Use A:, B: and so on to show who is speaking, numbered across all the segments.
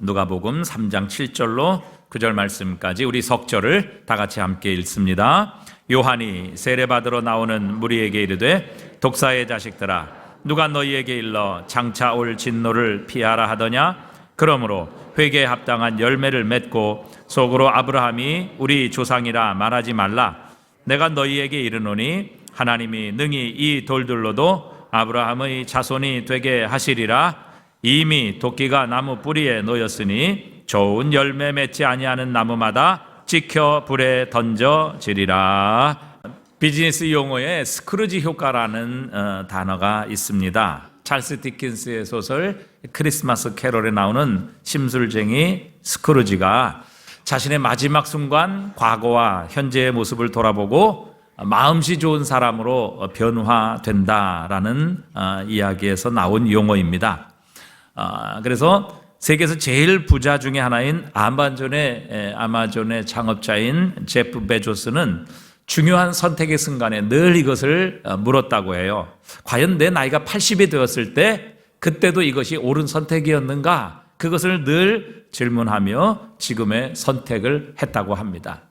A: 누가복음 3장 7절로 9절 말씀까지 우리 석절을 다 같이 함께 읽습니다. 요한이 세례받으러 나오는 무리에게 이르되 독사의 자식들아 누가 너희에게 일러 장차 올 진노를 피하라 하더냐. 그러므로 회개에 합당한 열매를 맺고 속으로 아브라함이 우리 조상이라 말하지 말라. 내가 너희에게 이르노니 하나님이 능히 이 돌들로도 아브라함의 자손이 되게 하시리라. 이미 도끼가 나무 뿌리에 놓였으니 좋은 열매 맺지 아니하는 나무마다 찍혀 불에 던져지리라. 비즈니스 용어에 스크루지 효과라는 단어가 있습니다. 찰스 디킨스의 소설 크리스마스 캐롤에 나오는 심술쟁이 스크루지가 자신의 마지막 순간 과거와 현재의 모습을 돌아보고 마음씨 좋은 사람으로 변화된다라는 이야기에서 나온 용어입니다. 그래서 세계에서 제일 부자 중에 하나인 아마존의 창업자인 제프 베조스는 중요한 선택의 순간에 늘 이것을 물었다고 해요. 과연 내 나이가 80이 되었을 때 그때도 이것이 옳은 선택이었는가? 그것을 늘 질문하며 지금의 선택을 했다고 합니다.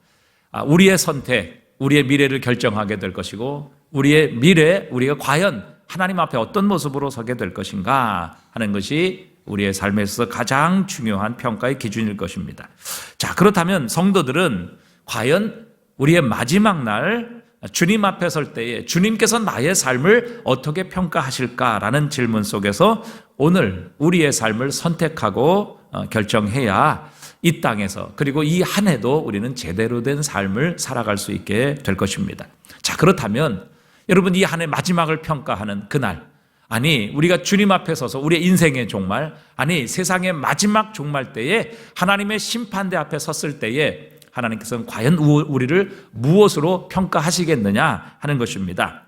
A: 우리의 선택, 우리의 미래를 결정하게 될 것이고 우리의 미래, 우리가 과연 하나님 앞에 어떤 모습으로 서게 될 것인가 하는 것이 우리의 삶에 있어서 가장 중요한 평가의 기준일 것입니다. 자, 그렇다면 성도들은 과연 우리의 마지막 날 주님 앞에 설 때에 주님께서 나의 삶을 어떻게 평가하실까라는 질문 속에서 오늘 우리의 삶을 선택하고 결정해야 이 땅에서 그리고 이 한 해도 우리는 제대로 된 삶을 살아갈 수 있게 될 것입니다. 자, 그렇다면 여러분 이 한 해 마지막을 평가하는 그날, 아니 우리가 주님 앞에 서서 우리의 인생의 종말, 아니 세상의 마지막 종말 때에 하나님의 심판대 앞에 섰을 때에 하나님께서는 과연 우리를 무엇으로 평가하시겠느냐 하는 것입니다.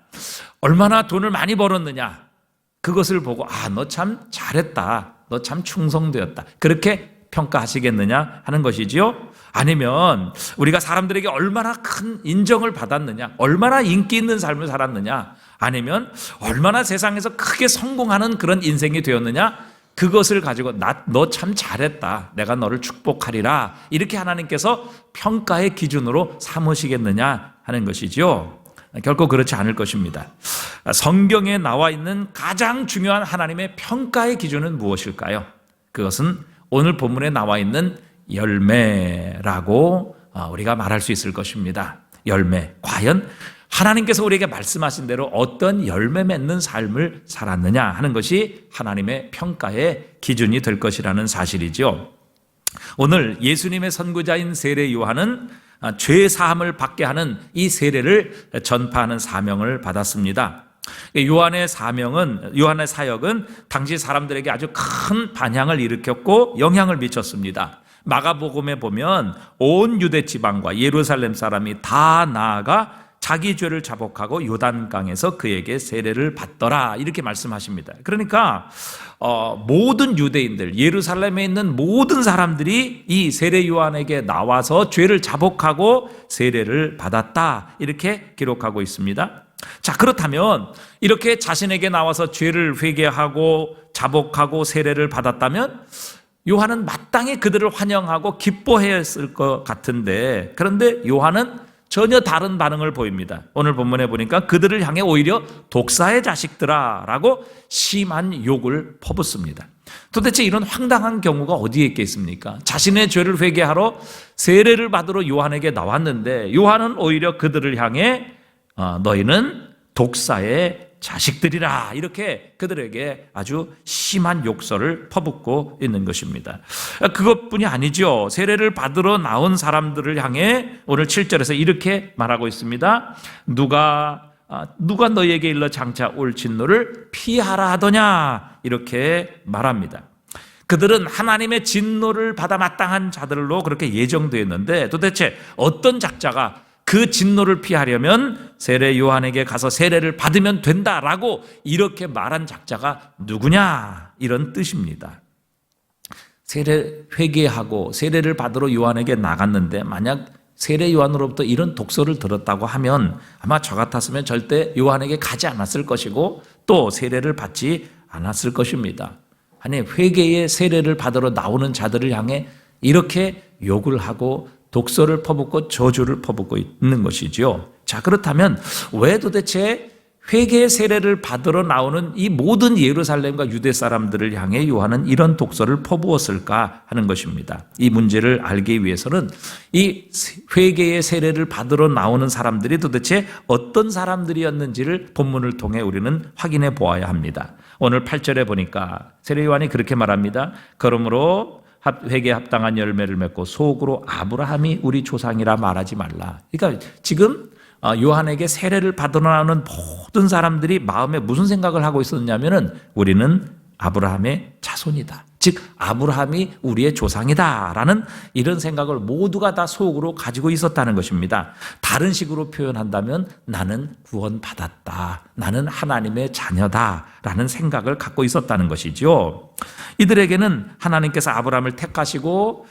A: 얼마나 돈을 많이 벌었느냐, 그것을 보고 너 참 잘했다, 너 참 충성되었다, 그렇게 평가하시겠느냐 하는 것이지요. 아니면 우리가 사람들에게 얼마나 큰 인정을 받았느냐, 얼마나 인기 있는 삶을 살았느냐, 아니면 얼마나 세상에서 크게 성공하는 그런 인생이 되었느냐, 그것을 가지고 너 참 잘했다, 내가 너를 축복하리라, 이렇게 하나님께서 평가의 기준으로 삼으시겠느냐 하는 것이죠. 결코 그렇지 않을 것입니다. 성경에 나와 있는 가장 중요한 하나님의 평가의 기준은 무엇일까요? 그것은 오늘 본문에 나와 있는 열매라고 우리가 말할 수 있을 것입니다. 열매. 과연 하나님께서 우리에게 말씀하신 대로 어떤 열매 맺는 삶을 살았느냐 하는 것이 하나님의 평가의 기준이 될 것이라는 사실이죠. 오늘 예수님의 선구자인 세례 요한은 죄 사함을 받게 하는 이 세례를 전파하는 사명을 받았습니다. 요한의 사역은 당시 사람들에게 아주 큰 반향을 일으켰고 영향을 미쳤습니다. 마가복음에 보면 온 유대 지방과 예루살렘 사람이 다 나아가 자기 죄를 자복하고 요단강에서 그에게 세례를 받더라, 이렇게 말씀하십니다. 그러니까 모든 유대인들, 예루살렘에 있는 모든 사람들이 이 세례 요한에게 나와서 죄를 자복하고 세례를 받았다, 이렇게 기록하고 있습니다. 자, 그렇다면 이렇게 자신에게 나와서 죄를 회개하고 자복하고 세례를 받았다면 요한은 마땅히 그들을 환영하고 기뻐했을 것 같은데, 그런데 요한은 전혀 다른 반응을 보입니다. 오늘 본문에 보니까 그들을 향해 오히려 독사의 자식들아 라고 심한 욕을 퍼붓습니다. 도대체 이런 황당한 경우가 어디에 있겠습니까? 자신의 죄를 회개하러 세례를 받으러 요한에게 나왔는데 요한은 오히려 그들을 향해 너희는 독사의 자식들이라, 이렇게 그들에게 아주 심한 욕설을 퍼붓고 있는 것입니다. 그것뿐이 아니죠. 세례를 받으러 나온 사람들을 향해 오늘 7절에서 이렇게 말하고 있습니다. 누가 너희에게 일러 장차 올 진노를 피하라 하더냐, 이렇게 말합니다. 그들은 하나님의 진노를 받아 마땅한 자들로 그렇게 예정되어 있는데 도대체 어떤 작자가 그 진노를 피하려면 세례 요한에게 가서 세례를 받으면 된다라고 이렇게 말한 작자가 누구냐, 이런 뜻입니다. 세례 회개하고 세례를 받으러 요한에게 나갔는데 만약 세례 요한으로부터 이런 독서를 들었다고 하면 아마 저 같았으면 절대 요한에게 가지 않았을 것이고 또 세례를 받지 않았을 것입니다. 아니 회개의 세례를 받으러 나오는 자들을 향해 이렇게 욕을 하고 독설을 퍼붓고 저주를 퍼붓고 있는 것이지요. 자, 그렇다면 왜 도대체 회개의 세례를 받으러 나오는 이 모든 예루살렘과 유대 사람들을 향해 요한은 이런 독설을 퍼부었을까 하는 것입니다. 이 문제를 알기 위해서는 이 회개의 세례를 받으러 나오는 사람들이 도대체 어떤 사람들이었는지를 본문을 통해 우리는 확인해 보아야 합니다. 오늘 8절에 보니까 세례 요한이 그렇게 말합니다. 그러므로 회개에 합당한 열매를 맺고 속으로 아브라함이 우리 조상이라 말하지 말라. 그러니까 지금 요한에게 세례를 받으러 나오는 모든 사람들이 마음에 무슨 생각을 하고 있었냐면은 우리는 아브라함의 자손이다. 즉 아브라함이 우리의 조상이다라는 이런 생각을 모두가 다 속으로 가지고 있었다는 것입니다. 다른 식으로 표현한다면 나는 구원받았다. 나는 하나님의 자녀다라는 생각을 갖고 있었다는 것이죠. 이들에게는 하나님께서 아브라함을 택하시고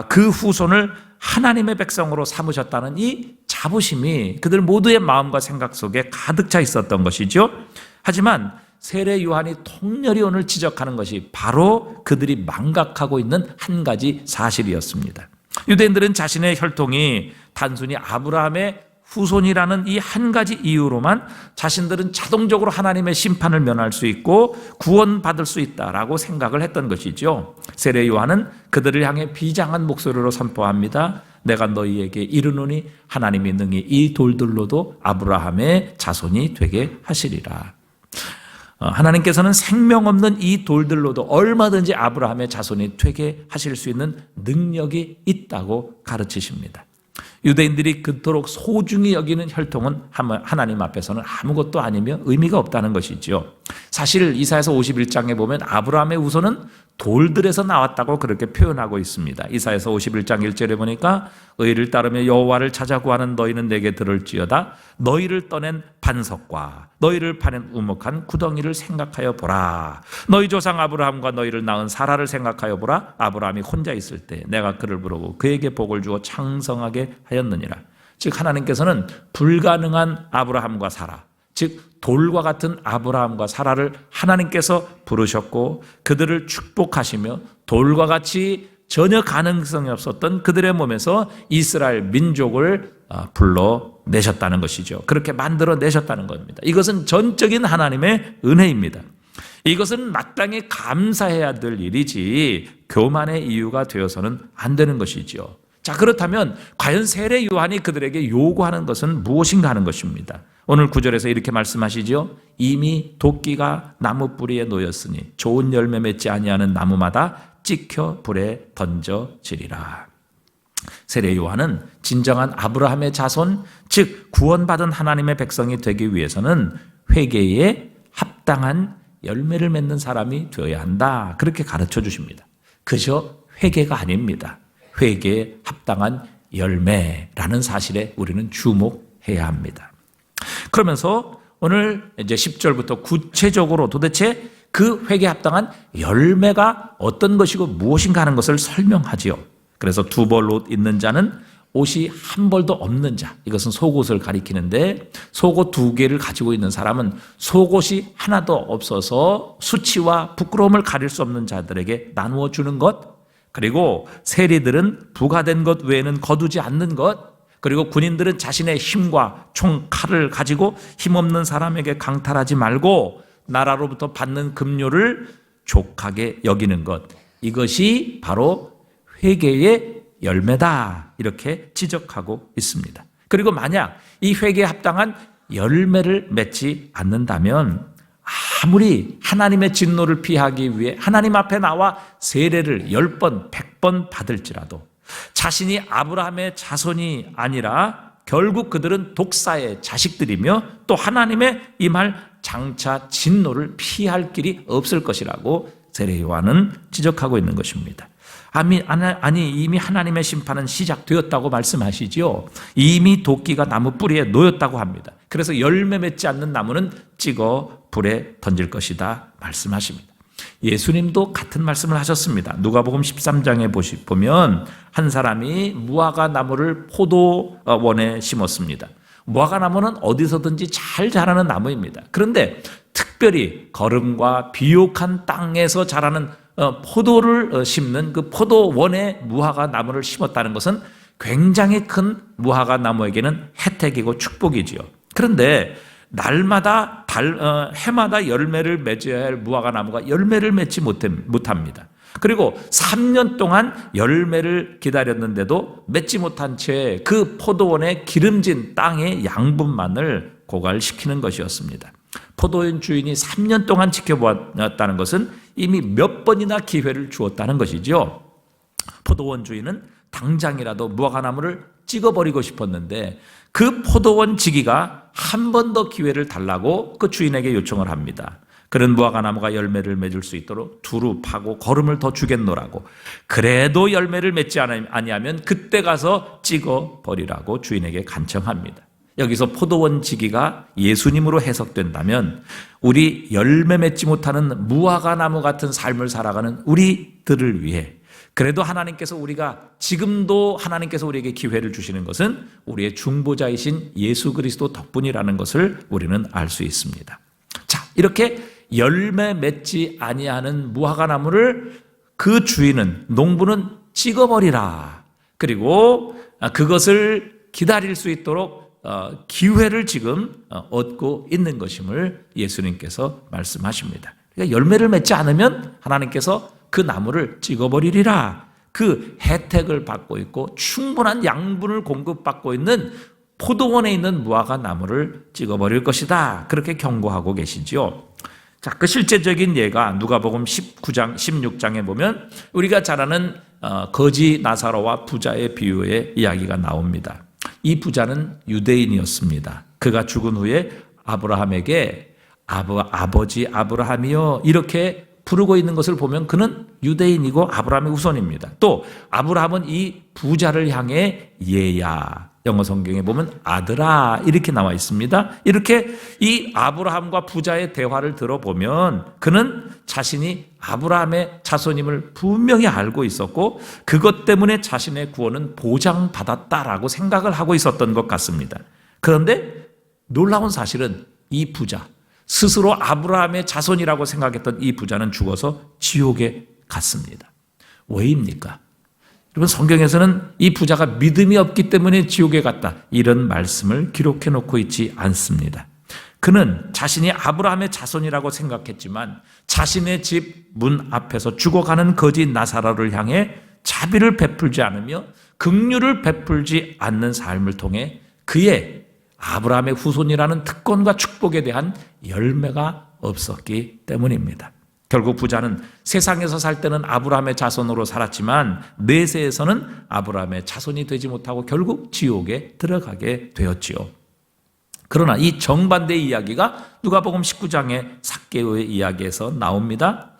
A: 그 후손을 하나님의 백성으로 삼으셨다는 이 자부심이 그들 모두의 마음과 생각 속에 가득 차 있었던 것이죠. 하지만 세례 요한이 통렬히 오늘 지적하는 것이 바로 그들이 망각하고 있는 한 가지 사실이었습니다. 유대인들은 자신의 혈통이 단순히 아브라함의 후손이라는 이 한 가지 이유로만 자신들은 자동적으로 하나님의 심판을 면할 수 있고 구원받을 수 있다라고 생각을 했던 것이죠. 세례 요한은 그들을 향해 비장한 목소리로 선포합니다. 내가 너희에게 이르노니 하나님이 능히 이 돌들로도 아브라함의 자손이 되게 하시리라. 하나님께서는 생명 없는 이 돌들로도 얼마든지 아브라함의 자손이 되게 하실 수 있는 능력이 있다고 가르치십니다. 유대인들이 그토록 소중히 여기는 혈통은 하나님 앞에서는 아무것도 아니며 의미가 없다는 것이죠. 사실 이사야서 51장에 보면 아브라함의 후손은 돌들에서 나왔다고 그렇게 표현하고 있습니다. 이사야서 51장 1절에 보니까 의를 따르며 여호와를 찾아 구하는 너희는 내게 들을지어다. 너희를 떠낸 반석과 너희를 파낸 우목한 구덩이를 생각하여 보라. 너희 조상 아브라함과 너희를 낳은 사라를 생각하여 보라. 아브라함이 혼자 있을 때 내가 그를 부르고 그에게 복을 주어 창성하게 하였느니라. 즉 하나님께서는 불가능한 아브라함과 사라, 즉 돌과 같은 아브라함과 사라를 하나님께서 부르셨고 그들을 축복하시며 돌과 같이 전혀 가능성이 없었던 그들의 몸에서 이스라엘 민족을 불러내셨다는 것이죠. 그렇게 만들어내셨다는 겁니다. 이것은 전적인 하나님의 은혜입니다. 이것은 마땅히 감사해야 될 일이지 교만의 이유가 되어서는 안 되는 것이죠. 자, 그렇다면 과연 세례 요한이 그들에게 요구하는 것은 무엇인가 하는 것입니다. 오늘 9절에서 이렇게 말씀하시죠. 이미 도끼가 나무 뿌리에 놓였으니 좋은 열매 맺지 아니하는 나무마다 찍혀 불에 던져지리라. 세례 요한은 진정한 아브라함의 자손, 즉 구원받은 하나님의 백성이 되기 위해서는 회개에 합당한 열매를 맺는 사람이 되어야 한다. 그렇게 가르쳐 주십니다. 그저 회개가 아닙니다. 회개에 합당한 열매라는 사실에 우리는 주목해야 합니다. 그러면서 오늘 이제 10절부터 구체적으로 도대체 그 회개에 합당한 열매가 어떤 것이고 무엇인가 하는 것을 설명하지요. 그래서 두 벌 옷 있는 자는 옷이 한 벌도 없는 자, 이것은 속옷을 가리키는데 속옷 두 개를 가지고 있는 사람은 속옷이 하나도 없어서 수치와 부끄러움을 가릴 수 없는 자들에게 나누어 주는 것, 그리고 세리들은 부가된 것 외에는 거두지 않는 것, 그리고 군인들은 자신의 힘과 총, 칼을 가지고 힘없는 사람에게 강탈하지 말고 나라로부터 받는 급료를 족하게 여기는 것, 이것이 바로 회개의 열매다, 이렇게 지적하고 있습니다. 그리고 만약 이 회개에 합당한 열매를 맺지 않는다면 아무리 하나님의 진노를 피하기 위해 하나님 앞에 나와 세례를 10번, 100번 받을지라도 자신이 아브라함의 자손이 아니라 결국 그들은 독사의 자식들이며 또 하나님의 임할 장차 진노를 피할 길이 없을 것이라고 세례 요한은 지적하고 있는 것입니다. 아니 이미 하나님의 심판은 시작되었다고 말씀하시지요. 이미 도끼가 나무 뿌리에 놓였다고 합니다. 그래서 열매 맺지 않는 나무는 찍어 불에 던질 것이다 말씀하십니다. 예수님도 같은 말씀을 하셨습니다. 누가복음 13장에 보면 한 사람이 무화과 나무를 포도원에 심었습니다. 무화과 나무는 어디서든지 잘 자라는 나무입니다. 그런데 특별히 거름과 비옥한 땅에서 자라는 포도를 심는 그 포도원에 무화과 나무를 심었다는 것은 굉장히 큰 무화과 나무에게는 혜택이고 축복이지요. 그런데 날마다 해마다 열매를 맺어야 할 무화과 나무가 열매를 맺지 못합니다. 그리고 3년 동안 열매를 기다렸는데도 맺지 못한 채 그 포도원의 기름진 땅의 양분만을 고갈시키는 것이었습니다. 포도원 주인이 3년 동안 지켜보았다는 것은 이미 몇 번이나 기회를 주었다는 것이죠. 포도원 주인은 당장이라도 무화과 나무를 찍어버리고 싶었는데 그 포도원 지기가 한 번 더 기회를 달라고 그 주인에게 요청을 합니다. 그런 무화과 나무가 열매를 맺을 수 있도록 두루 파고 거름을 더 주겠노라고. 그래도 열매를 맺지 아니하면 그때 가서 찍어버리라고 주인에게 간청합니다. 여기서 포도원 지기가 예수님으로 해석된다면 우리 열매 맺지 못하는 무화과 나무 같은 삶을 살아가는 우리들을 위해 그래도 하나님께서 지금도 하나님께서 우리에게 기회를 주시는 것은 우리의 중보자이신 예수 그리스도 덕분이라는 것을 우리는 알 수 있습니다. 자, 이렇게 열매 맺지 아니하는 무화과 나무를 그 주인은, 농부는 찍어버리라. 그리고 그것을 기다릴 수 있도록 기회를 지금 얻고 있는 것임을 예수님께서 말씀하십니다. 그러니까 열매를 맺지 않으면 하나님께서 그 나무를 찍어버리리라. 그 혜택을 받고 있고 충분한 양분을 공급받고 있는 포도원에 있는 무화과 나무를 찍어버릴 것이다. 그렇게 경고하고 계시지요. 자, 그 실제적인 예가 누가복음 19장, 16장에 보면 우리가 잘 아는 거지 나사로와 부자의 비유의 이야기가 나옵니다. 이 부자는 유대인이었습니다. 그가 죽은 후에 아브라함에게 아버지 아브라함이여 이렇게 부르고 있는 것을 보면 그는 유대인이고 아브라함의 후손입니다. 또 아브라함은 이 부자를 향해 얘야, 영어 성경에 보면 아들아 이렇게 나와 있습니다. 이렇게 이 아브라함과 부자의 대화를 들어보면 그는 자신이 아브라함의 자손임을 분명히 알고 있었고 그것 때문에 자신의 구원은 보장받았다라고 생각을 하고 있었던 것 같습니다. 그런데 놀라운 사실은 이 부자, 스스로 아브라함의 자손이라고 생각했던 이 부자는 죽어서 지옥에 갔습니다. 왜입니까? 여러분, 성경에서는 이 부자가 믿음이 없기 때문에 지옥에 갔다 이런 말씀을 기록해 놓고 있지 않습니다. 그는 자신이 아브라함의 자손이라고 생각했지만 자신의 집 문 앞에서 죽어가는 거지 나사로를 향해 자비를 베풀지 않으며 긍휼을 베풀지 않는 삶을 통해 그의 아브라함의 후손이라는 특권과 축복에 대한 열매가 없었기 때문입니다. 결국 부자는 세상에서 살 때는 아브라함의 자손으로 살았지만 내세에서는 아브라함의 자손이 되지 못하고 결국 지옥에 들어가게 되었지요. 그러나 이 정반대의 이야기가 누가복음 19장의 삭개오의 이야기에서 나옵니다.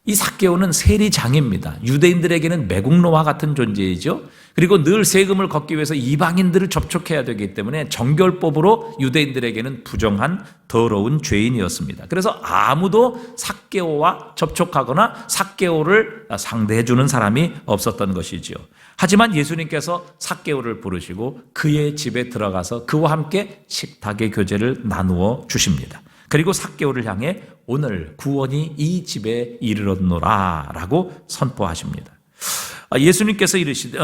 A: 이 삭개오는 세리장입니다. 유대인들에게는 매국노와 같은 존재이죠. 그리고 늘 세금을 걷기 위해서 이방인들을 접촉해야 되기 때문에 정결법으로 유대인들에게는 부정한 더러운 죄인이었습니다. 그래서 아무도 삭개오와 접촉하거나 삭개오를 상대해 주는 사람이 없었던 것이지요. 하지만 예수님께서 삭개오를 부르시고 그의 집에 들어가서 그와 함께 식탁의 교제를 나누어 주십니다. 그리고 삭개오를 향해 오늘 구원이 이 집에 이르렀노라 라고 선포하십니다. 예수님께서 이르시되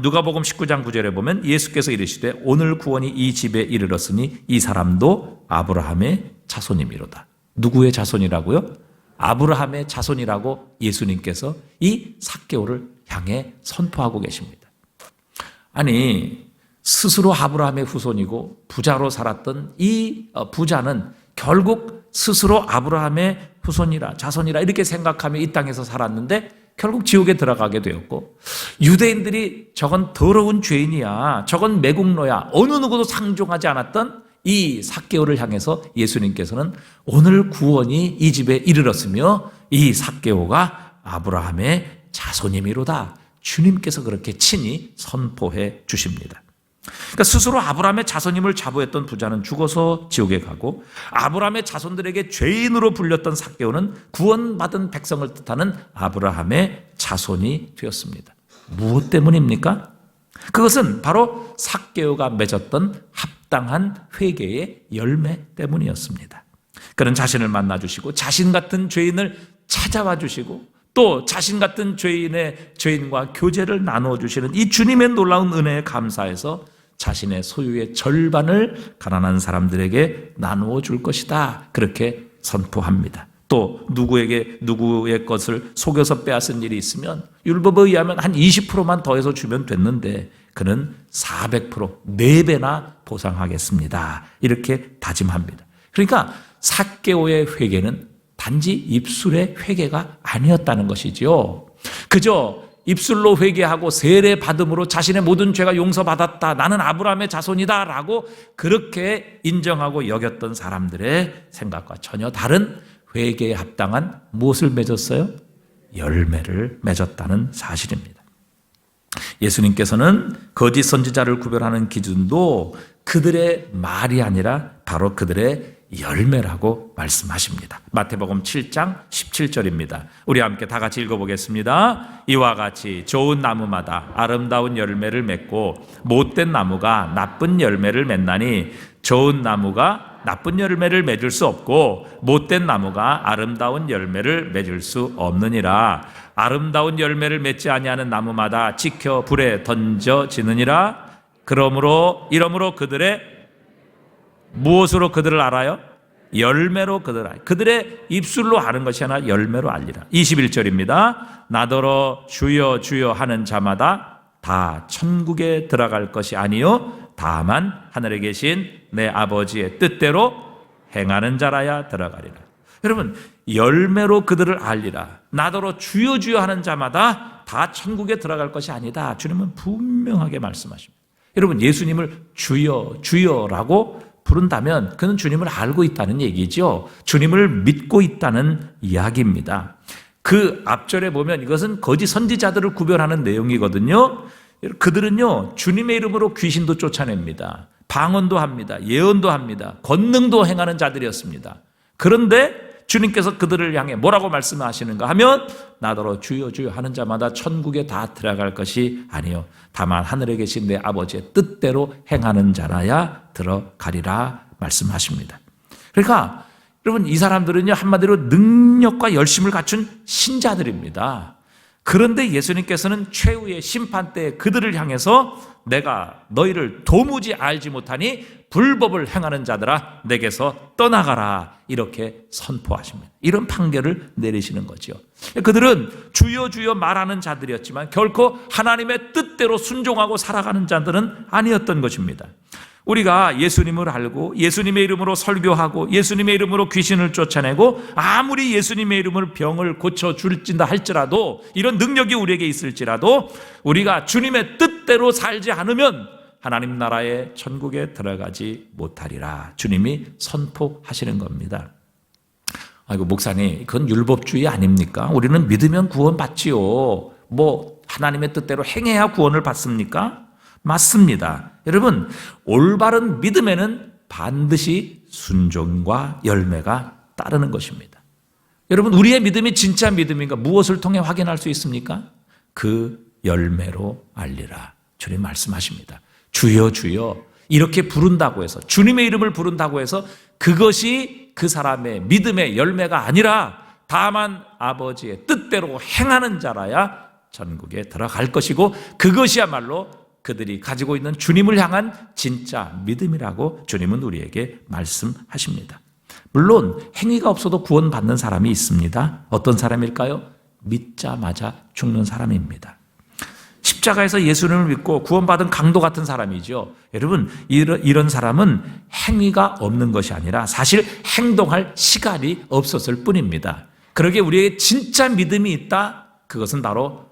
A: 누가복음 19장 9절에 보면 예수께서 이르시되 오늘 구원이 이 집에 이르렀으니 이 사람도 아브라함의 자손이미로다. 누구의 자손이라고요? 아브라함의 자손이라고 예수님께서 이 삭개오를 향해 선포하고 계십니다. 아니, 스스로 아브라함의 후손이고 부자로 살았던 이 부자는 결국 스스로 아브라함의 후손이라 자손이라 이렇게 생각하며 이 땅에서 살았는데 결국 지옥에 들어가게 되었고, 유대인들이 저건 더러운 죄인이야, 저건 매국노야, 어느 누구도 상종하지 않았던 이 삭개오를 향해서 예수님께서는 오늘 구원이 이 집에 이르렀으며 이 삭개오가 아브라함의 자손이미로다, 주님께서 그렇게 친히 선포해 주십니다. 그러니까 스스로 아브라함의 자손임을 자부했던 부자는 죽어서 지옥에 가고, 아브라함의 자손들에게 죄인으로 불렸던 삭개오는 구원받은 백성을 뜻하는 아브라함의 자손이 되었습니다. 무엇 때문입니까? 그것은 바로 삭개오가 맺었던 합당한 회개의 열매 때문이었습니다. 그는 자신을 만나 주시고 자신 같은 죄인을 찾아와 주시고 또 자신 같은 죄인과 교제를 나누어 주시는 이 주님의 놀라운 은혜에 감사해서 자신의 소유의 절반을 가난한 사람들에게 나누어 줄 것이다, 그렇게 선포합니다. 또 누구의 것을 속여서 빼앗은 일이 있으면 율법에 의하면 한 20%만 더해서 주면 됐는데 그는 400%, 4배나 보상하겠습니다, 이렇게 다짐합니다. 그러니까 삭개오의 회개는 단지 입술의 회개가 아니었다는 것이죠. 그저 입술로 회개하고 세례 받음으로 자신의 모든 죄가 용서받았다, 나는 아브라함의 자손이다 라고 그렇게 인정하고 여겼던 사람들의 생각과 전혀 다른 회개에 합당한 무엇을 맺었어요? 열매를 맺었다는 사실입니다. 예수님께서는 거짓 선지자를 구별하는 기준도 그들의 말이 아니라 바로 그들의 열매라고 말씀하십니다. 마태복음 7장 17절입니다. 우리 함께 다 같이 읽어보겠습니다. 이와 같이 좋은 나무마다 아름다운 열매를 맺고 못된 나무가 나쁜 열매를 맺나니 좋은 나무가 나쁜 열매를 맺을 수 없고 못된 나무가 아름다운 열매를 맺을 수 없느니라. 아름다운 열매를 맺지 아니하는 나무마다 지켜 불에 던져지느니라. 이러므로 그들의 무엇으로 그들을 알아요? 열매로 그들을 알아요. 그들의 입술로 아는 것이 아니라 열매로 알리라. 21절입니다. 나더러 주여 주여 하는 자마다 다 천국에 들어갈 것이 아니요 다만 하늘에 계신 내 아버지의 뜻대로 행하는 자라야 들어가리라. 여러분, 열매로 그들을 알리라. 나더러 주여 주여 하는 자마다 다 천국에 들어갈 것이 아니다. 주님은 분명하게 말씀하십니다. 여러분, 예수님을 주여 주여라고 부른다면 그는 주님을 알고 있다는 얘기죠. 주님을 믿고 있다는 이야기입니다. 그 앞절에 보면 이것은 거짓 선지자들을 구별하는 내용이거든요. 그들은요, 주님의 이름으로 귀신도 쫓아냅니다. 방언도 합니다. 예언도 합니다. 권능도 행하는 자들이었습니다. 그런데 주님께서 그들을 향해 뭐라고 말씀하시는가 하면 나더러 주여 주여 하는 자마다 천국에 다 들어갈 것이 아니요 다만 하늘에 계신 내 아버지의 뜻대로 행하는 자라야 들어가리라 말씀하십니다. 그러니까 여러분, 이 사람들은요, 한마디로 능력과 열심을 갖춘 신자들입니다. 그런데 예수님께서는 최후의 심판 때 그들을 향해서 내가 너희를 도무지 알지 못하니 불법을 행하는 자들아 내게서 떠나가라, 이렇게 선포하십니다. 이런 판결을 내리시는 거죠. 그들은 주여 주여 말하는 자들이었지만 결코 하나님의 뜻대로 순종하고 살아가는 자들은 아니었던 것입니다. 우리가 예수님을 알고 예수님의 이름으로 설교하고 예수님의 이름으로 귀신을 쫓아내고 아무리 예수님의 이름으로 병을 고쳐줄진다 할지라도, 이런 능력이 우리에게 있을지라도 우리가 주님의 뜻대로 살지 않으면 하나님 나라의 천국에 들어가지 못하리라 주님이 선포하시는 겁니다. 아이고 목사님, 그건 율법주의 아닙니까? 우리는 믿으면 구원받지요. 뭐 하나님의 뜻대로 행해야 구원을 받습니까? 맞습니다. 여러분, 올바른 믿음에는 반드시 순종과 열매가 따르는 것입니다. 여러분, 우리의 믿음이 진짜 믿음인가 무엇을 통해 확인할 수 있습니까? 그 열매로 알리라 주님 말씀하십니다. 주여 주여 이렇게 부른다고 해서, 주님의 이름을 부른다고 해서 그것이 그 사람의 믿음의 열매가 아니라 다만 아버지의 뜻대로 행하는 자라야 천국에 들어갈 것이고, 그것이야말로 그들이 가지고 있는 주님을 향한 진짜 믿음이라고 주님은 우리에게 말씀하십니다. 물론 행위가 없어도 구원받는 사람이 있습니다. 어떤 사람일까요? 믿자마자 죽는 사람입니다. 십자가에서 예수님을 믿고 구원받은 강도 같은 사람이죠. 여러분, 이런 사람은 행위가 없는 것이 아니라 사실 행동할 시간이 없었을 뿐입니다. 그러기에 우리에게 진짜 믿음이 있다, 그것은 바로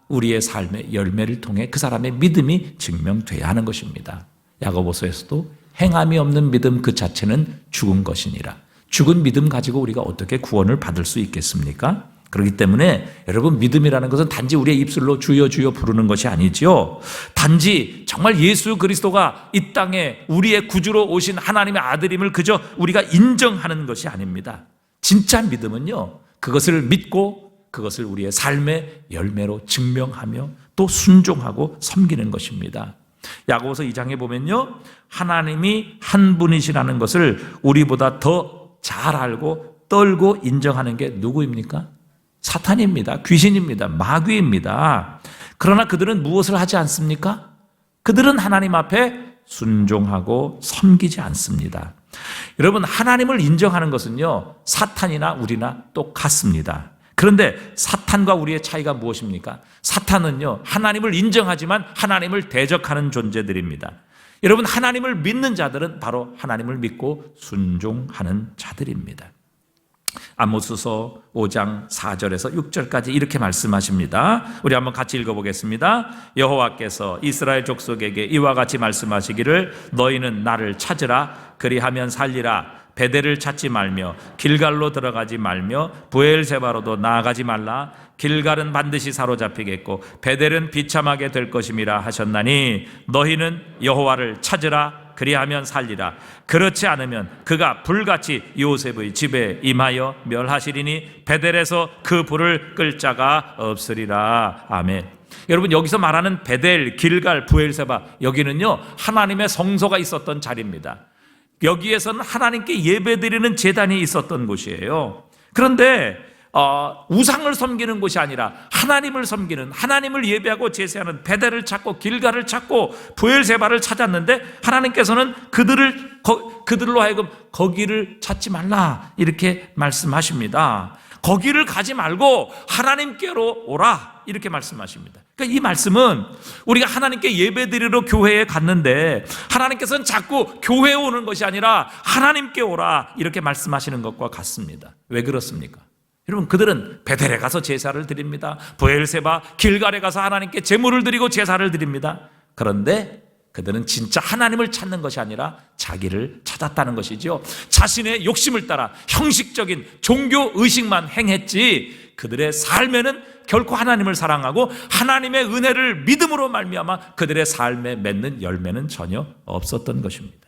A: 우리의 삶의 열매를 통해 그 사람의 믿음이 증명돼야 하는 것입니다. 야고보서에서도 행함이 없는 믿음 그 자체는 죽은 것이니라. 죽은 믿음 가지고 우리가 어떻게 구원을 받을 수 있겠습니까? 그렇기 때문에 여러분, 믿음이라는 것은 단지 우리의 입술로 주여 주여 부르는 것이 아니죠. 단지 정말 예수 그리스도가 이 땅에 우리의 구주로 오신 하나님의 아들임을 그저 우리가 인정하는 것이 아닙니다. 진짜 믿음은요, 그것을 믿고 그것을 우리의 삶의 열매로 증명하며 또 순종하고 섬기는 것입니다. 야고보서 2장에 보면요, 하나님이 한 분이시라는 것을 우리보다 더 잘 알고 떨고 인정하는 게 누구입니까? 사탄입니다. 귀신입니다. 마귀입니다. 그러나 그들은 무엇을 하지 않습니까? 그들은 하나님 앞에 순종하고 섬기지 않습니다. 여러분, 하나님을 인정하는 것은요, 사탄이나 우리나 똑같습니다. 그런데 사탄과 우리의 차이가 무엇입니까? 사탄은요, 하나님을 인정하지만 하나님을 대적하는 존재들입니다. 여러분, 하나님을 믿는 자들은 바로 하나님을 믿고 순종하는 자들입니다. 아모스서 5장 4절에서 6절까지 이렇게 말씀하십니다. 우리 한번 같이 읽어보겠습니다. 여호와께서 이스라엘 족속에게 이와 같이 말씀하시기를 너희는 나를 찾으라 그리하면 살리라. 베델을 찾지 말며 길갈로 들어가지 말며 브엘세바로도 나아가지 말라. 길갈은 반드시 사로잡히겠고 베델은 비참하게 될 것임이라 하셨나니 너희는 여호와를 찾으라 그리하면 살리라. 그렇지 않으면 그가 불같이 요셉의 집에 임하여 멸하시리니 베델에서 그 불을 끌 자가 없으리라. 아멘. 여러분, 여기서 말하는 베델, 길갈, 브엘세바, 여기는요 하나님의 성소가 있었던 자리입니다. 여기에서는 하나님께 예배드리는 제단이 있었던 곳이에요. 그런데 우상을 섬기는 곳이 아니라 하나님을 섬기는, 하나님을 예배하고 제사하는 베델을 찾고 길갈을 찾고 브엘세바를 찾았는데 하나님께서는 그들로 하여금 거기를 찾지 말라 이렇게 말씀하십니다. 거기를 가지 말고 하나님께로 오라 이렇게 말씀하십니다. 그러니까 이 말씀은 우리가 하나님께 예배드리러 교회에 갔는데 하나님께서는 자꾸 교회에 오는 것이 아니라 하나님께 오라 이렇게 말씀하시는 것과 같습니다. 왜 그렇습니까? 여러분, 그들은 베델에 가서 제사를 드립니다. 브엘세바, 길갈에 가서 하나님께 제물을 드리고 제사를 드립니다. 그런데 그들은 진짜 하나님을 찾는 것이 아니라 자기를 찾았다는 것이죠. 자신의 욕심을 따라 형식적인 종교 의식만 행했지 그들의 삶에는 결코 하나님을 사랑하고 하나님의 은혜를 믿음으로 말미암아 그들의 삶에 맺는 열매는 전혀 없었던 것입니다.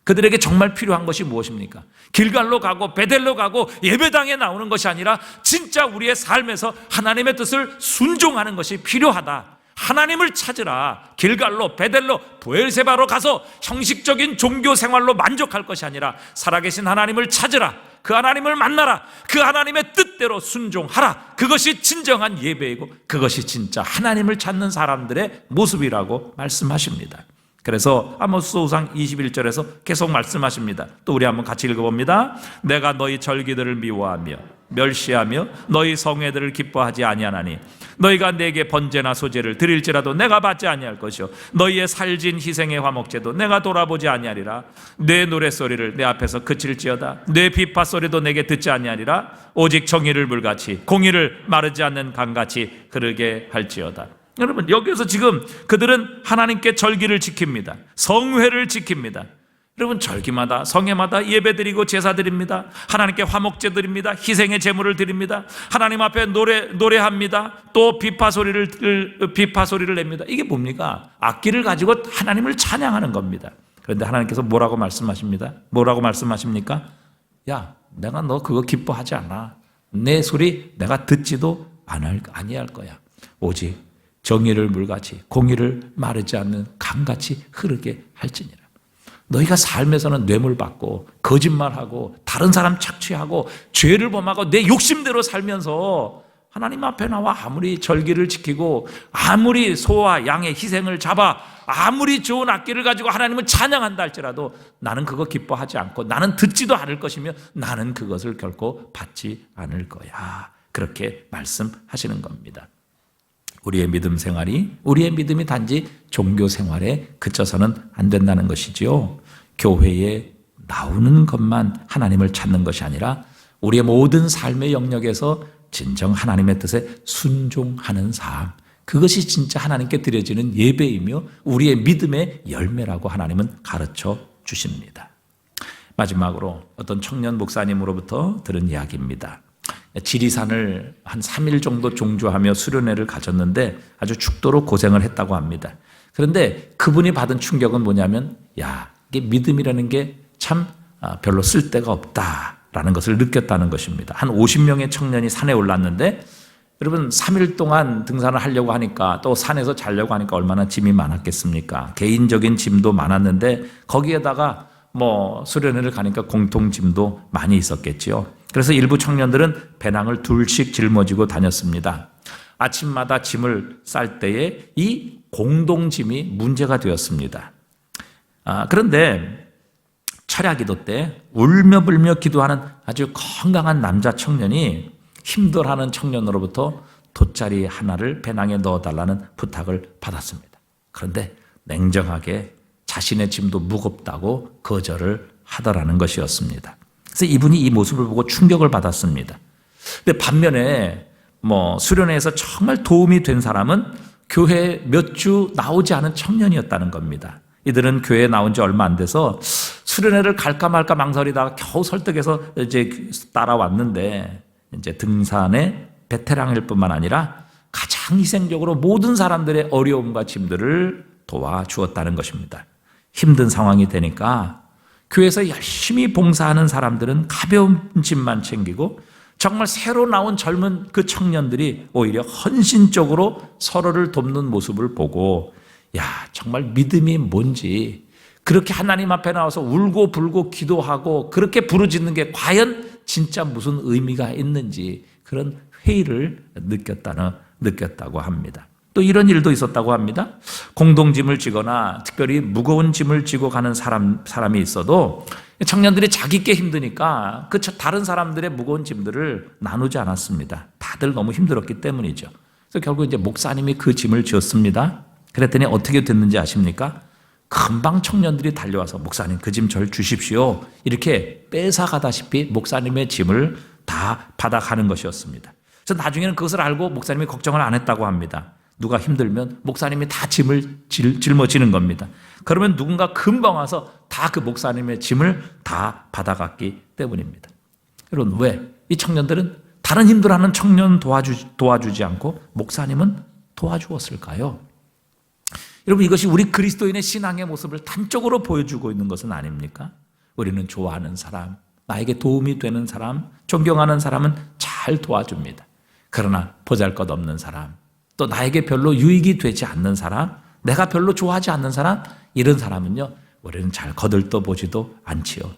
A: 그들에게 정말 필요한 것이 무엇입니까? 길갈로 가고 베델로 가고 예배당에 나오는 것이 아니라 진짜 우리의 삶에서 하나님의 뜻을 순종하는 것이 필요하다. 하나님을 찾으라. 길갈로, 베델로, 브엘세바로 가서 형식적인 종교 생활로 만족할 것이 아니라 살아계신 하나님을 찾으라. 그 하나님을 만나라. 그 하나님의 뜻대로 순종하라. 그것이 진정한 예배이고 그것이 진짜 하나님을 찾는 사람들의 모습이라고 말씀하십니다. 그래서 아모스 5장 21절에서 계속 말씀하십니다. 또 우리 한번 같이 읽어봅니다. 내가 너희 절기들을 미워하며 멸시하며 너희 성회들을 기뻐하지 아니하나니 너희가 내게 번제나 소제를 드릴지라도 내가 받지 아니할 것이요 너희의 살진 희생의 화목제도 내가 돌아보지 아니하리라. 내 노랫소리를 내 앞에서 그칠지어다. 내 비파 소리도 내게 듣지 아니하리라. 오직 정의를 물같이 공의를 마르지 않는 강같이 흐르게 할지어다. 여러분, 여기서 지금 그들은 하나님께 절기를 지킵니다. 성회를 지킵니다. 여러분, 절기마다 성회마다 예배드리고 제사드립니다. 하나님께 화목제 드립니다. 희생의 제물을 드립니다. 하나님 앞에 노래합니다. 또 비파 소리를 냅니다. 이게 뭡니까? 악기를 가지고 하나님을 찬양하는 겁니다. 그런데 하나님께서 뭐라고 말씀하십니다? 뭐라고 말씀하십니까? 야, 내가 너 그거 기뻐하지 않아. 내 소리 내가 듣지도 아니할 거야. 오직 정의를 물같이 공의를 마르지 않는 강같이 흐르게 할지니라. 너희가 삶에서는 뇌물받고 거짓말하고 다른 사람 착취하고 죄를 범하고 내 욕심대로 살면서 하나님 앞에 나와 아무리 절기를 지키고 아무리 소와 양의 희생을 잡아 아무리 좋은 악기를 가지고 하나님을 찬양한다 할지라도 나는 그거 기뻐하지 않고 나는 듣지도 않을 것이며 나는 그것을 결코 받지 않을 거야. 그렇게 말씀하시는 겁니다. 우리의 믿음 생활이, 우리의 믿음이 단지 종교 생활에 그쳐서는 안 된다는 것이지요. 교회에 나오는 것만 하나님을 찾는 것이 아니라 우리의 모든 삶의 영역에서 진정 하나님의 뜻에 순종하는 삶, 그것이 진짜 하나님께 드려지는 예배이며 우리의 믿음의 열매라고 하나님은 가르쳐 주십니다. 마지막으로 어떤 청년 목사님으로부터 들은 이야기입니다. 지리산을 한 3일 정도 종주하며 수련회를 가졌는데 아주 죽도록 고생을 했다고 합니다. 그런데 그분이 받은 충격은 뭐냐면, 야, 이게 믿음이라는 게 참 별로 쓸데가 없다라는 것을 느꼈다는 것입니다. 한 50명의 청년이 산에 올랐는데, 여러분 3일 동안 등산을 하려고 하니까 또 산에서 자려고 하니까 얼마나 짐이 많았겠습니까? 개인적인 짐도 많았는데 거기에다가 수련회를 가니까 공통짐도 많이 있었겠지요. 그래서 일부 청년들은 배낭을 둘씩 짊어지고 다녔습니다. 아침마다 짐을 쌀 때에 이 공동짐이 문제가 되었습니다. 그런데 철야기도 때 울며 불며 기도하는 아주 건강한 남자 청년이 힘들어하는 청년으로부터 돗자리 하나를 배낭에 넣어달라는 부탁을 받았습니다. 그런데 냉정하게 자신의 짐도 무겁다고 거절을 하더라는 것이었습니다. 그래서 이분이 이 모습을 보고 충격을 받았습니다. 근데 반면에 수련회에서 정말 도움이 된 사람은 교회에 몇 주 나오지 않은 청년이었다는 겁니다. 이들은 교회에 나온 지 얼마 안 돼서 수련회를 갈까 말까 망설이다가 겨우 설득해서 이제 따라왔는데, 이제 등산의 베테랑일 뿐만 아니라 가장 희생적으로 모든 사람들의 어려움과 짐들을 도와주었다는 것입니다. 힘든 상황이 되니까 교회에서 열심히 봉사하는 사람들은 가벼운 짐만 챙기고, 정말 새로 나온 젊은 그 청년들이 오히려 헌신적으로 서로를 돕는 모습을 보고, 정말 믿음이 뭔지, 그렇게 하나님 앞에 나와서 울고 불고 기도하고 그렇게 부르짖는 게 과연 진짜 무슨 의미가 있는지, 그런 회의를 느꼈다고 합니다. 또 이런 일도 있었다고 합니다. 공동짐을 지거나 특별히 무거운 짐을 지고 가는 사람이 있어도 청년들이 자기 게 힘드니까 다른 사람들의 무거운 짐들을 나누지 않았습니다. 다들 너무 힘들었기 때문이죠. 그래서 결국 이제 목사님이 그 짐을 지었습니다. 그랬더니 어떻게 됐는지 아십니까? 금방 청년들이 달려와서 목사님 그 짐 절 주십시오, 이렇게 뺏어가다시피 목사님의 짐을 다 받아가는 것이었습니다. 그래서 나중에는 그것을 알고 목사님이 걱정을 안 했다고 합니다. 누가 힘들면 목사님이 다 짐을 짊어지는 겁니다. 그러면 누군가 금방 와서 다 그 목사님의 짐을 다 받아갔기 때문입니다. 여러분, 왜 이 청년들은 다른 힘들어하는 청년 도와주지 않고 목사님은 도와주었을까요? 여러분, 이것이 우리 그리스도인의 신앙의 모습을 단적으로 보여주고 있는 것은 아닙니까? 우리는 좋아하는 사람, 나에게 도움이 되는 사람, 존경하는 사람은 잘 도와줍니다. 그러나 보잘것없는 사람, 또 나에게 별로 유익이 되지 않는 사람, 내가 별로 좋아하지 않는 사람, 이런 사람은요, 우리는 잘 거들떠보지도 않지요.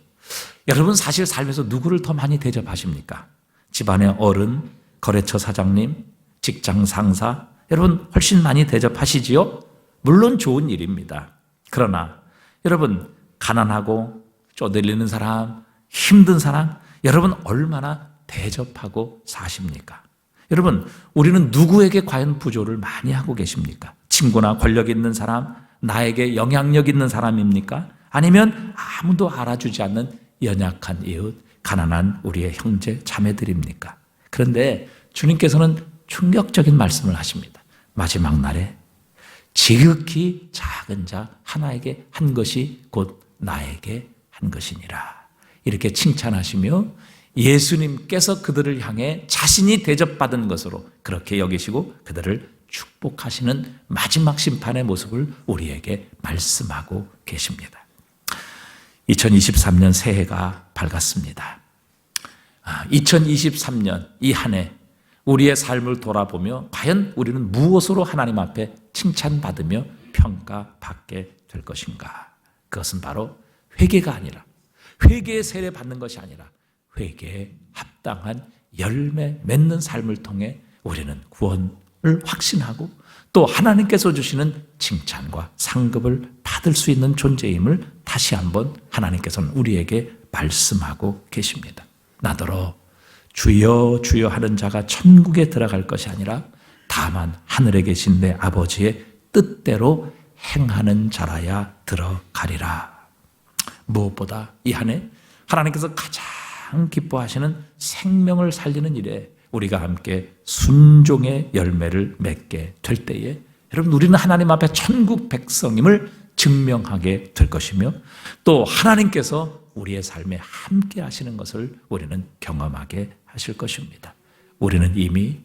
A: 여러분, 사실 삶에서 누구를 더 많이 대접하십니까? 집안의 어른, 거래처 사장님, 직장 상사, 여러분 훨씬 많이 대접하시지요? 물론 좋은 일입니다. 그러나 여러분, 가난하고 쪼들리는 사람, 힘든 사람, 여러분 얼마나 대접하고 사십니까? 여러분, 우리는 누구에게 과연 부조를 많이 하고 계십니까? 친구나 권력 있는 사람, 나에게 영향력 있는 사람입니까? 아니면 아무도 알아주지 않는 연약한 이웃, 가난한 우리의 형제 자매들입니까? 그런데 주님께서는 충격적인 말씀을 하십니다. 마지막 날에 지극히 작은 자 하나에게 한 것이 곧 나에게 한 것이니라, 이렇게 칭찬하시며 예수님께서 그들을 향해 자신이 대접받은 것으로 그렇게 여기시고 그들을 축복하시는 마지막 심판의 모습을 우리에게 말씀하고 계십니다. 2023년 새해가 밝았습니다. 2023년 이 한 해 우리의 삶을 돌아보며 과연 우리는 무엇으로 하나님 앞에 칭찬받으며 평가받게 될 것인가? 그것은 바로 회개가 아니라, 회개의 세례 받는 것이 아니라 회개에 합당한 열매 맺는 삶을 통해 우리는 구원을 확신하고 또 하나님께서 주시는 칭찬과 상급을 받을 수 있는 존재임을 다시 한번 하나님께서는 우리에게 말씀하고 계십니다. 나더러 주여 주여 하는 자가 천국에 들어갈 것이 아니라 다만 하늘에 계신 내 아버지의 뜻대로 행하는 자라야 들어가리라. 무엇보다 이 한 해 하나님께서 가장 기뻐하시는 생명을 살리는 일에 우리가 함께 순종의 열매를 맺게 될 때에 여러분, 우리는 하나님 앞에 천국 백성임을 증명하게 될 것이며 또 하나님께서 우리의 삶에 함께 하시는 것을 우리는 경험하게 하실 것입니다. 우리는 이미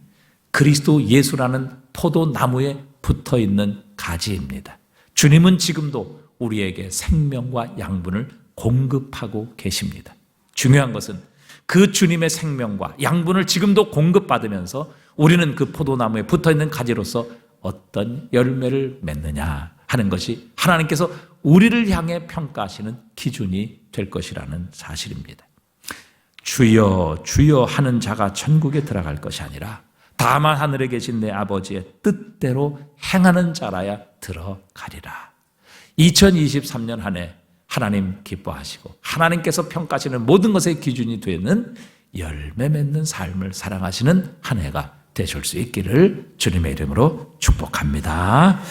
A: 그리스도 예수라는 포도나무에 붙어 있는 가지입니다. 주님은 지금도 우리에게 생명과 양분을 공급하고 계십니다. 중요한 것은 그 주님의 생명과 양분을 지금도 공급받으면서 우리는 그 포도나무에 붙어 있는 가지로서 어떤 열매를 맺느냐, 하는 것이 하나님께서 우리를 향해 평가하시는 기준이 될 것이라는 사실입니다. 주여 주여 하는 자가 천국에 들어갈 것이 아니라 다만 하늘에 계신 내 아버지의 뜻대로 행하는 자라야 들어가리라. 2023년 한 해 하나님 기뻐하시고 하나님께서 평가하시는 모든 것의 기준이 되는 열매 맺는 삶을 사랑하시는 한 해가 되실 수 있기를 주님의 이름으로 축복합니다.